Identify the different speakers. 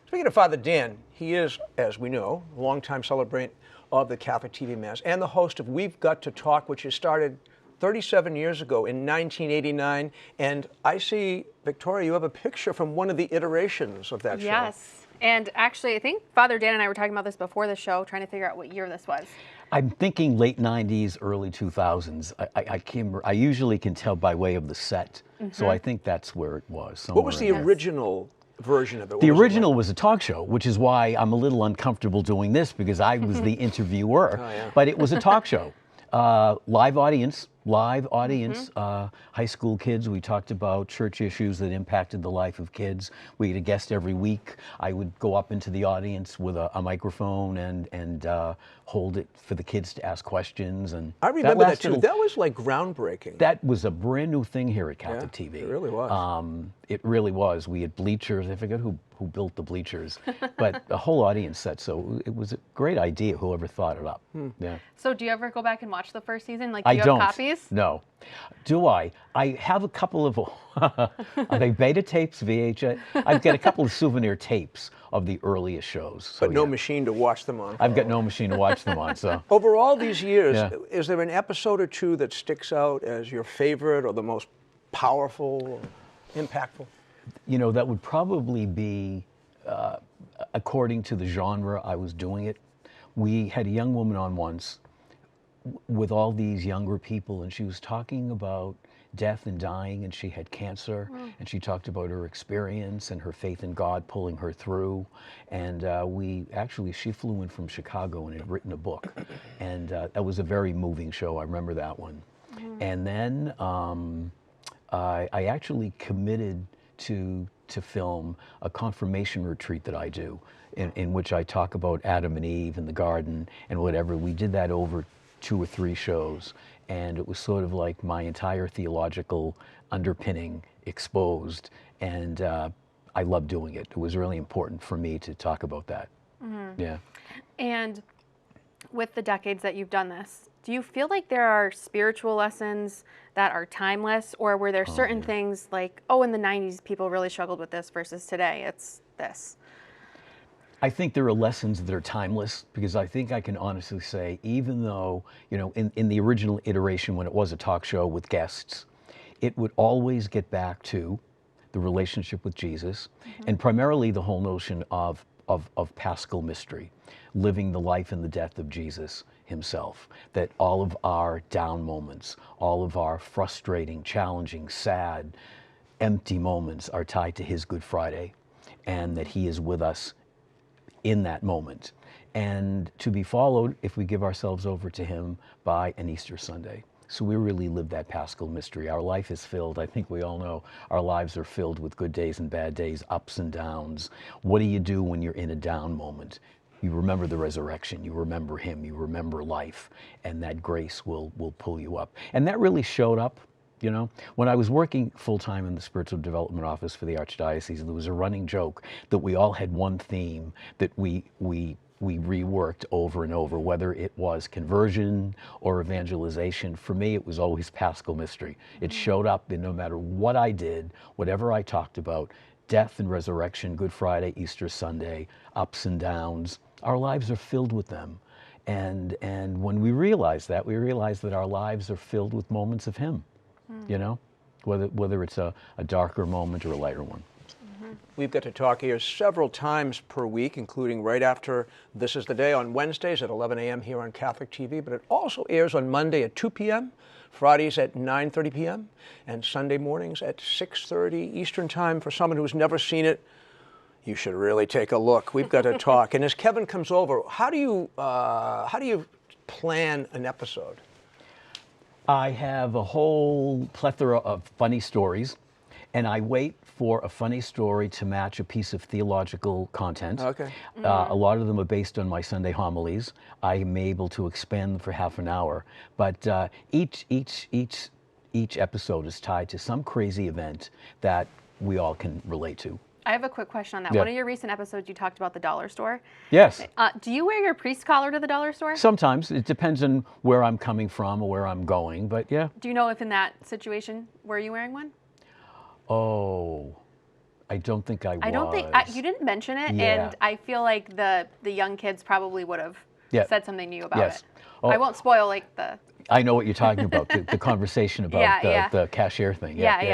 Speaker 1: Speaking of Father Dan, he is, as we know, a longtime celebrant of the Catholic TV Mass and the host of We've Got to Talk, which has started 37 years ago in 1989. And I see, Victoria, you have a picture from one of the iterations of that show.
Speaker 2: Yes. And actually, I think Father Dan and I were talking about this before the show, trying to figure out what year this was.
Speaker 3: I'm thinking late 90s, early 2000s. I usually can tell by way of the set, so I think that's where it was.
Speaker 1: What was the original version of it?
Speaker 3: The original was a talk show, which is why I'm a little uncomfortable doing this, because I was the interviewer.
Speaker 1: Oh, yeah.
Speaker 3: But it was a talk show. Live audience, high school kids. We talked about church issues that impacted the life of kids. We had a guest every week. I would go up into the audience with a microphone and hold it for the kids to ask questions. And
Speaker 1: I remember that too. That was like groundbreaking.
Speaker 3: That was a brand new thing here at Catholic TV.
Speaker 1: It really was.
Speaker 3: It really was. We had bleachers. I forget who built the bleachers, but the whole audience set. So it was a great idea, whoever thought it up. Yeah.
Speaker 2: So do you ever go back and watch the first season? Like, do
Speaker 3: I
Speaker 2: you
Speaker 3: don't.
Speaker 2: have copies?
Speaker 3: No. Do I? I have a couple of, are they beta tapes, VHS? I've got a couple of souvenir tapes of the earliest shows. So,
Speaker 1: but no machine to watch them on.
Speaker 3: I've got no machine to watch them on, so.
Speaker 1: Over all these years, is there an episode or two that sticks out as your favorite or the most powerful or impactful?
Speaker 3: You know, that would probably be, according to the genre I was doing it. We had a young woman on once with all these younger people, and she was talking about death and dying, and she had cancer, and she talked about her experience and her faith in God pulling her through. And she flew in from Chicago and had written a book, and that was a very moving show. I remember that one. And then I actually committed to film a confirmation retreat that I do, in which I talk about Adam and Eve and the garden and whatever. We did that over 2 or 3 shows, and it was sort of like my entire theological underpinning exposed, and I loved doing it. It was really important for me to talk about that. Yeah.
Speaker 2: And with the decades that you've done this, do you feel like there are spiritual lessons that are timeless, or were there certain things like, oh, in the 90s people really struggled with this versus today it's this?
Speaker 3: I think there are lessons that are timeless, because I think I can honestly say, even though, you know, in the original iteration when it was a talk show with guests, it would always get back to the relationship with Jesus, and primarily the whole notion of Paschal Mystery, living the life and the death of Jesus himself. That all of our down moments, all of our frustrating, challenging, sad, empty moments are tied to his Good Friday, and that he is with us in that moment, and to be followed, if we give ourselves over to him, by an Easter Sunday. So we really live that Paschal Mystery. Our life is filled, I think we all know, our lives are filled with good days and bad days, ups and downs. What do you do when you're in a down moment? You remember the resurrection, you remember him, you remember life, and that grace will pull you up. And that really showed up. You know, when I was working full-time in the spiritual development office for the Archdiocese, there was a running joke that we all had one theme that we reworked over and over, whether it was conversion or evangelization. For me, it was always Paschal Mystery. It showed up in no matter what I did, whatever I talked about, death and resurrection, Good Friday, Easter Sunday, ups and downs. Our lives are filled with them. And when we realize that our lives are filled with moments of him. You know, whether it's a darker moment or a lighter one.
Speaker 1: We've got to talk here several times per week, including right after This Is the Day on Wednesdays at 11 a.m. here on Catholic TV, but it also airs on Monday at 2 p.m., Fridays at 9:30 p.m., and Sunday mornings at 6:30 Eastern Time. For someone who's never seen it, you should really take a look. We've got to talk. And as Kevin comes over, how do you plan an episode?
Speaker 3: I have a whole plethora of funny stories, and I wait for a funny story to match a piece of theological content.
Speaker 1: Okay.
Speaker 3: A lot of them are based on my Sunday homilies. I am able to expand them for half an hour, but each episode is tied to some crazy event that we all can relate to.
Speaker 2: I have a quick question on that.
Speaker 3: Yeah.
Speaker 2: One of your recent episodes, you talked about the dollar store.
Speaker 3: Yes.
Speaker 2: Do you wear your priest collar to the dollar store?
Speaker 3: Sometimes. It depends on where I'm coming from or where I'm going, but yeah.
Speaker 2: Do you know if in that situation, were you wearing one?
Speaker 3: Oh, I don't think I was.
Speaker 2: I don't think you didn't mention it,
Speaker 3: Yeah.
Speaker 2: and I feel like the young kids probably would have said something to you about
Speaker 3: Yes.
Speaker 2: it.
Speaker 3: Oh,
Speaker 2: I won't spoil like the.
Speaker 3: I know what you're talking about, the conversation about
Speaker 2: Yeah, yeah.
Speaker 3: the cashier thing.
Speaker 2: Yeah, yeah.